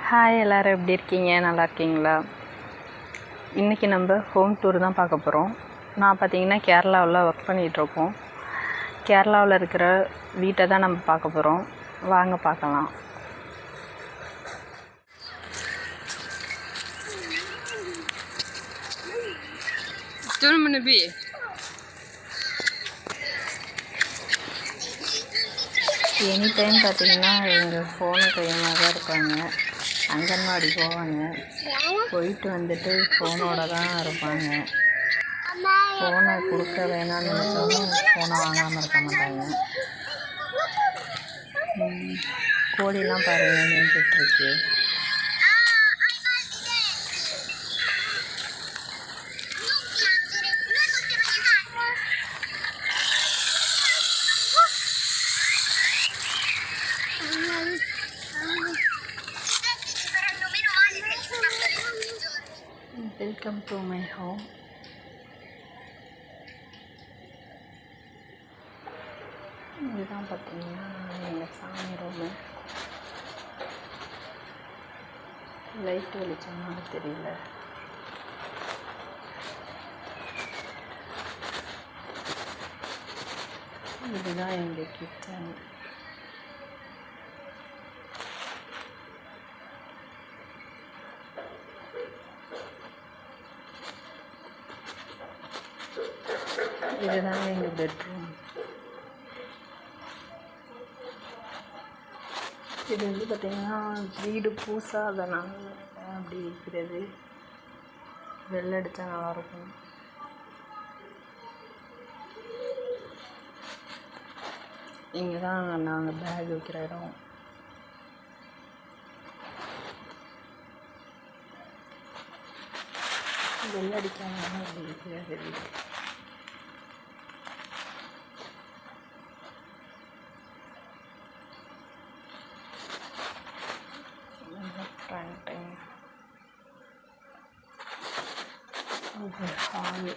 Hi, எல்லோரும் எப்படி இருக்கீங்க? நல்லா இருக்கீங்களா? இன்றைக்கி நம்ம ஹோம் டூர் தான் பார்க்க போகிறோம். நான் பார்த்திங்கன்னா கேரளாவில் ஒர்க் பண்ணிகிட்ருக்கோம். கேரளாவில் இருக்கிற வீட்டை தான் நம்ம பார்க்க போகிறோம். வாங்க பார்க்கலாம். எனி டைம் பார்த்திங்கன்னா எங்கள் ஃபோனு கையமாக தான் இருப்பாங்க. அங்கன்வாடி போவாங்க, போயிட்டு வந்துட்டு ஃபோனோட தான் இருப்பாங்க. ஃபோனை கொடுக்க வேணாம்னு நினச்சாலும் ஃபோனை வாங்காமல் இருக்க மாட்டாங்க. கோழிலாம் பாருங்கள் மேய்ஞ்சிட்ருக்கு. Welcome to my home. இதுதான் பார்த்தீங்கன்னா எங்கள் சாமி ரூமு. லைட் வெளிச்சம்னால தெரியல. இதுதான் எங்கள் கிச்சன். இதுதான் எங்கள் பெட்ரூம். இது வந்து பார்த்திங்கன்னா வீடு பூசாதனால அப்படி இருக்கிறது. வெள்ளை அடித்தா நல்லாயிருக்கும். இங்கே தான் நாங்கள் பேக் வைக்கிற இடம். வெள்ளை அடிக்காம அப்படி இருக்கிறது வீடு. இது ஹால்.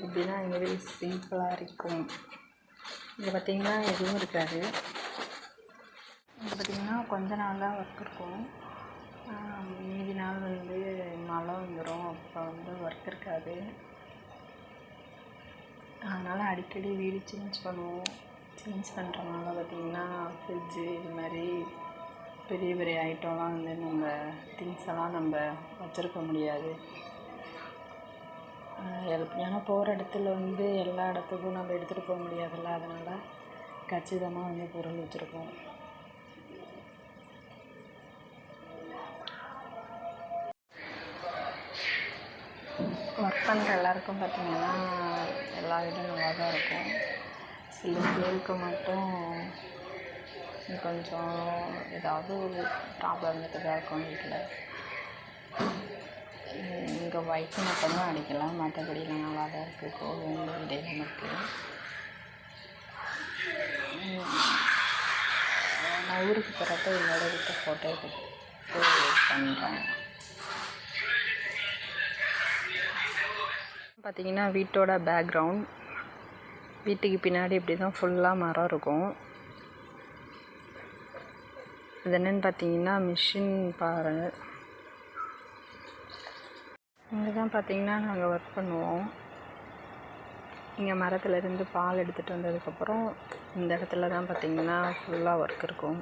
இப்படின்னா எங்கள் வீடு சிம்பிளாக இருக்கும். இங்கே பார்த்திங்கன்னா எதுவும் இருக்காது. இங்கே பார்த்திங்கன்னா கொஞ்ச நாள் தான் ஒர்க் இருக்கும். மீதி நாள் வந்து மழை வந்துடும், அப்போ வந்து ஒர்க் இருக்காது. அதனால் அடிக்கடி வீடு சேஞ்ச் பண்ணுவோம். சேஞ்ச் பண்ணுறதுனால பார்த்திங்கன்னா ஃப்ரிட்ஜு இது மாதிரி பெரிய பெரிய ஐட்டம்லாம் வந்து நம்ம திங்ஸ் எல்லாம் நம்ம வச்சுருக்க முடியாது. ஏன்னா போகிற இடத்துல வந்து எல்லா இடத்துக்கும் நம்ம எடுத்துகிட்டு போக முடியாதுல்ல. அதனால் கச்சிதமாக வந்து பொருள் வச்சுருக்கோம். ஒர்க் பண்ணுற எல்லாருக்கும் பார்த்திங்கன்னா எல்லா வீடும் நல்லா தான் இருக்கும். சில பேருக்கு மட்டும் கொஞ்சம் ஏதாவது ஒரு ப்ராப்ளம் இருந்துட்டு தான் இருக்கும் வீட்டில். இங்கே ஒய்ஃபு மட்டும்தான் அடிக்கலாம், மற்றபடிலாம் நல்லா தான் இருக்குது. கோவில் இடையில இருக்குது. நான் ஊருக்கு போகிறப்ப என்னோட வீட்டை ஃபோட்டோ எடுத்து பண்ணுறேன். பார்த்திங்கன்னா வீட்டோட பேக்ரவுண்ட், வீட்டுக்கு பின்னாடி இப்படி தான் ஃபுல்லாக மரம் இருக்கும். இது என்னென்னு பார்த்தீங்கன்னா மிஷின் பாரு. இங்கே தான் பார்த்திங்கன்னா நாங்கள் ஒர்க் பண்ணுவோம். இங்கே மரத்துலேருந்து பால் எடுத்துகிட்டு வந்ததுக்கப்புறம் இந்த இடத்துல தான் பார்த்திங்கன்னா ஃபுல்லாக ஒர்க் இருக்கும்.